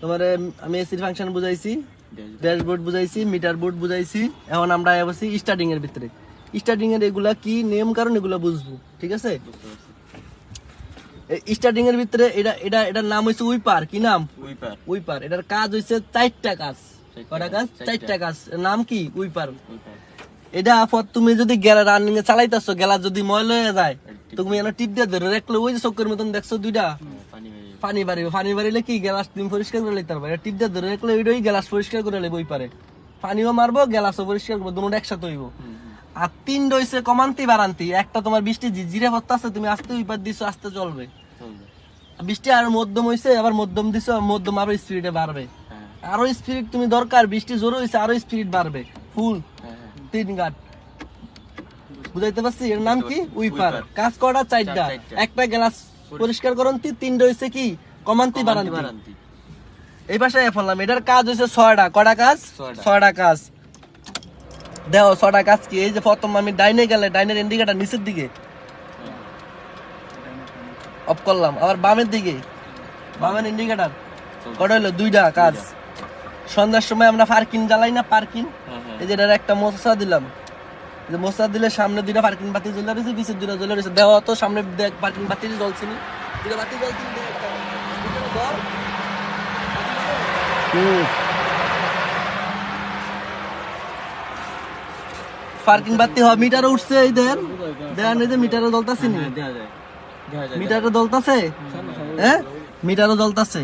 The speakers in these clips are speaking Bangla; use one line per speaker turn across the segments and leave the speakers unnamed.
তোমারে আমি এসির ফাংশন বুঝাইছি, ড্যাশবোর্ড বুঝাইছি, মিটার বোর্ড বুঝাইছি। এখন আমরা আছি স্টার্টিং এর ভিতরে। স্টার্টিং এর এগুলা কি নিয়ম কারণ এগুলা বুঝবো, ঠিক আছে? স্টার্টিং এর ভিতরে এটা এটা এটার নাম হইছে উইপার। কি নাম? উইপার। উইপার। এটার কাজ হইছে চারটা কাজ। কয়টা কাজ? চারটা কাজ। এর নাম কি? উইপার। এটা তুমি যদি গেলা রানিং এ চালাইতাছো, গেলা যদি ময়লা হয়ে যায়, তুমি এনে টিপ দিয়ে ধরে রাখলে ওই যে চক্কর মতন দেখছো দুইটা পানি বাড়িবে। পানি বাড়িলে কি গ্যালাস তুমি পরিষ্কার করে নিতে পারবে। টিপ দিয়ে ধরে রাখলে ওইটাই গ্যালাস পরিষ্কার করে নেবে। ওই পারে পানিও মারবো, গ্যালাসও পরিষ্কার করবো, দুটো একসাথে হইব। আর তিনটা হইছে কমান্তি বারান্তি। একটা তোমার বৃষ্টি ঝিরঝিরে পড়তাছে, তুমি আস্তে উইপার দিছো, আস্তে চলবে। বৃষ্টি আর মধ্যম হইছে, আবার মধ্যম দিছো, মধ্যম আরো স্পিডে বাড়বে। আরো স্পিড তুমি দরকার, বৃষ্টি জোরে হইছে, আরো স্পিড বাড়বে। ফুল তিন গাট বুঝাইতে পারছি? এর নাম কি? উইপার। কাজ করা চারটা। একটা গ্যালাস পরিষ্কার করন্তি, তিনটা হইছে কি কমান্তি বারান্তি। এই পাশে ফেললাম। এটার কাজ হইছে ছয়টা। কয়টা কাজ? ছয়টা কাজ। দেখো ছয়টা কাজ কি। এই যে প্রথম আমি ডাইনে গেলে ডাইনের ইন্ডিকেটর নিচের দিকে অফ করলাম, আবার বামের দিকে বামের ইন্ডিকেটর। কটা হইলো? দুইটা কাজ। সন্ধ্যার সময় আমরা পার্কিং জ্বালাই না? পার্কিং। এই যে এটার একটা মোছা দিলাম, যে মোছা দিলে সামনে দুইটা পার্কিং বাতি জ্বলে রয়েছে, পিছের দুইটা জ্বলে রয়েছে। দেওয়া তো সামনে দেখ পার্কিং বাতি জ্বলছে নি, দুইটা বাতি জ্বলছে। পার্কিং বাতি হয়, মিটার উঠছে। এই দেন দেন, এই যে মিটারে জ্বলতাছে নি, মিটারে জ্বলতাছে। হ্যাঁ, মিটারও জ্বলতাছে।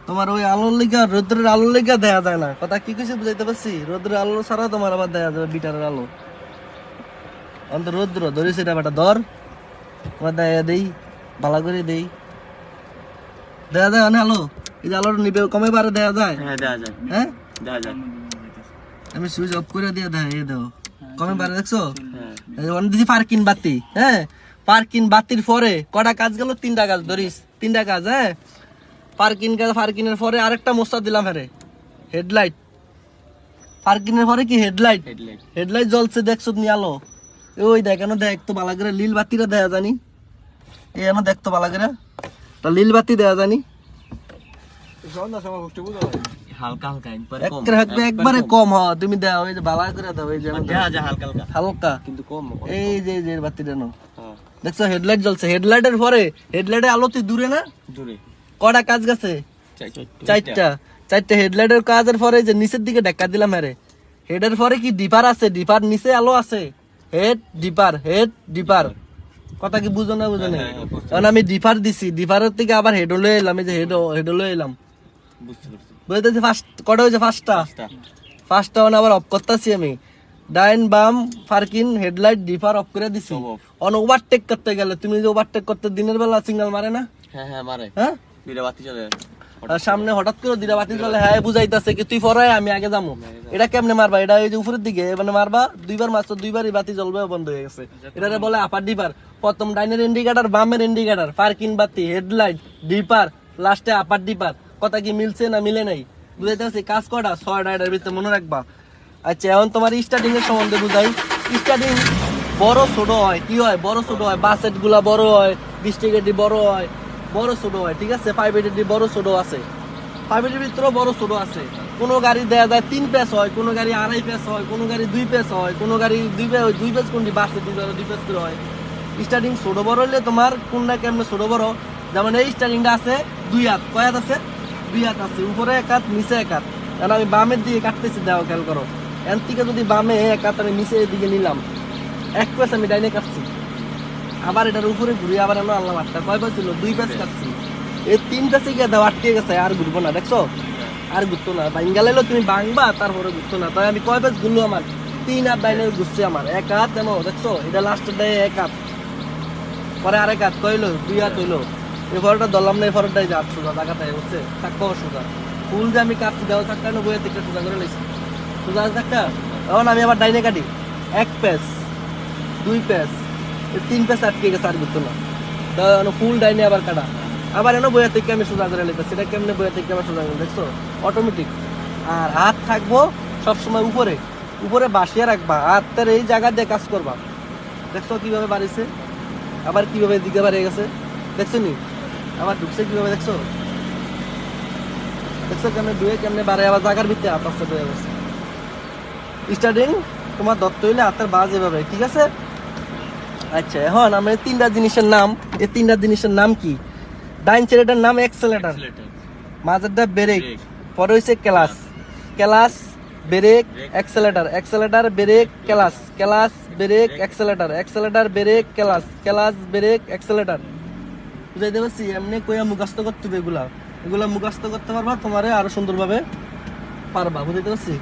তোমার ওই আলোর লেগা, রোদ্রের আলোর লেগা দেখা যায় না। কথা কি কইছে বুঝাইতে পারছি? রোদ্রের আলো ছাড়া তোমার আবার দেখা যাবে মিটারের আলো। অন্ত রোদ্র ধরেছে এটা বেটা, ধর আমার দেখা দেই, ভালো করে দেই, দেখা যায় অনেক আলো। এই যে আলোর নিবে কমে বারে দেখা যায়। হ্যাঁ, আমি সুইচ অফ করে দিয়ে দেয়। এই দেখো কমে বারে, দেখছো? দিছি পার্কিং বাতি। হ্যাঁ, পার্কিং বাতির পরে কটা কাজ গেল? তিনটা কাজ ধরিস, তিনটা কাজ। হ্যাঁ, পার্কিং কাজ। পার্কিং এর পরে আরেকটা মোস্তা দিলাম। হ্যাঁ, হেডলাইট। পার্কিং এর পরে কি? হেডলাইট। হেডলাইট জ্বলছে, দেখছো নি আলো? ওই দেখ, কেন দেখ তো ভালো করে, লীল বাতিটা দেয়া জানি। এই এনো দেখ তো ভালো করে, তা লীল বাতি দেয়া জানি। একবারে কম। হ, তুমি দাও, এই যে ভালো করে দাও, এই যে হালকা কিন্তু কম। এই যে বাতিটা নো, দেখছো হেডলাইট জ্বলছে। হেডলাইটের পরে, হেডলাইটের আলোতে দূরে না, দূরে কটা কাজ গেছে? চারটা। চারটা হেডলাইটের কাজের পরে যে নিচের দিকে ঢাকা দিলাম। হ্যাঁ, হেডের পরে কি ডিপার আছে? ডিপার নিচে আলো আছে। Head dipper, head dipper. কথা কি বুঝো না? বুঝো না? কারণ আমি ডিপার দিছি, ডিপারের থেকে আবার হেড হলে এলাম। এই যে হেড হলে এলাম, বুঝতেছি। ফার্স্ট কটা হয়েছে? ফার্স্টটা আবার অফ করতেছি আমি। ডাইন বাম পার্কিং হেডলাইট ডিপার অফ করে দিছি। অন ওভারটেক করতে গেলে, তুমি যে ওভারটেক করতে দিনের বেলা সিগন্যাল মারে না? হ্যাঁ মারে। হ্যাঁ, দুইটা বাতি জ্বলে, সামনে হঠাৎ করে দুইটা বাতি জ্বলে। হ্যাঁ, বুঝাইতাছে কি তুই পরে আমি আগে যাবো। এটা কেমনে মারবা? এটা এই যে উপরের দিকে মানে মারবা, দুইবার মারছো, দুইবারই বাতি জ্বলবে, বন্ধ হয়ে গেছে। এটারে বলে আপার ডিপার। প্রথম ডাইনের ইন্ডিকেটর, বামের ইন্ডিকেটর, পার্কিং বাতি, হেডলাইট, ডিপার, লাস্টে আপার ডিপার। কথা কি মিলছে না মিলে নাই? বুঝাইতে পারছি? কাজ কটা? ছয়টা। এটার ভিতরে মনে রাখবা। আচ্ছা, এখন তোমার স্টার্টিং এর সম্বন্ধে বুঝাই। স্টার্টিং বড় ছোট হয়। কি হয়? বড় ছোট হয়। বাসেট গুলা বড় হয়, ডিস্ট্রিক্ট বড় হয়, বড় ছোট হয়, ঠিক আছে? প্রাইভেট বড় ছোট আছে, প্রাইভেটের ভিতরেও বড় ছোট আছে। কোনো গাড়ি দেয়া যায় 3 পেস হয়, কোনো গাড়ি 2.5 পেস হয়, কোনো গাড়ি 2 পেস হয়, কোনো গাড়ি 2 পেস কোনটি বাসে 2 পেস করে হয়। স্টার্টিং ছোট বড় হইলে তোমার কোনটা কেমনে ছোট বড়? যেমন এই স্টার্টিংটা আছে 2 হাত। কয় হাত আছে? 2 হাত আছে। উপরে 1 হাত, নিচে 1 হাত। কারণ আমি বামের দিকে কাটতেছি, দেখো খেয়াল করো। এর থেকে যদি বামে 1 হাত আমি নিচের দিকে নিলাম, 1 পেস আমি ডাইনে কাটছি, আবার এটার উপরে ঘুরিয়ে আবার আমরা আনলাম 8টা। কয় পেস ছিল? 2 পেস কাটছি। এই 3 পেসে গিয়ে দাও, আটকে গেছে, আর ঘুরবো না। দেখছো? আর ঘুরতো না। বাঙ্গালাইলো তুমি বাংবা, তারপরে ঘুরতো না। তাই আমি কয় পেস ঘুরলো? আমার 3 হাত ডাইনে ঘুরছে। আমার 1 হাত কেন? দেখছো? এটা লাস্টের দেয় 1 হাত, পরে আরেক হাত। কইলো 2 হাত হইলো। এই ফটোটা ধরলাম না, এই ফটোটাই যে 8 সোজা জায়গাটায় হচ্ছে চাক্কা সোজা। ফুল যে আমি কাটছি, দেওয়া চাক্কা না বইয়ের দিকটা সোজা করে লাইছি, সোজা চাক্কা। এখন আমি আবার ডাইনে কাটি, 1 পেস, 2 পেস, 3 পেস আটকে গেছে, আর ঘুরতো না। ফুল ডাইনে আবার কাটা, আবার এনে বইয়ের থেকে আমি সোজা করে লাইছি। সেটা কেমনে বইয়ের থেকে আবার সোজা করে? দেখছো? অটোমেটিক। আর হাত থাকবো সবসময় উপরে, উপরে বাসিয়ে রাখবা। হাতের এই জায়গা দিয়ে কাজ করবা। দেখছো কিভাবে বাড়িছে, আবার কিভাবে দিকে বাড়িয়ে গেছে? দেখছো নি? আবার ঢুকছে কিভাবে? দেখছো? দেখছো কেমনে দুয়ে কেমনে বারে আবার জায়গার ভিতরে হাত আসতে বয়ে গেছে। স্টার্টিং তোমার ধরতে হইলে হাতের বাজ এভাবে, ঠিক আছে? আচ্ছা এখন আমরা এই তিনটা জিনিসের নাম কি? ডাইন সাইডের নাম এক্সেলেটর, মাঝেরটা ব্রেক, পরে হইছে clutch, clutch brake accelerator, accelerator brake clutch, clutch brake accelerator, accelerator brake clutch, clutch brake accelerator. বুঝাইতে পারছি? এমনি কইয়া মুখস্থ করতে হবে এগুলা মুখস্থ করতে পারবা, তোমারে আরো সুন্দরভাবে পারবা। বুঝাইতে পারছি?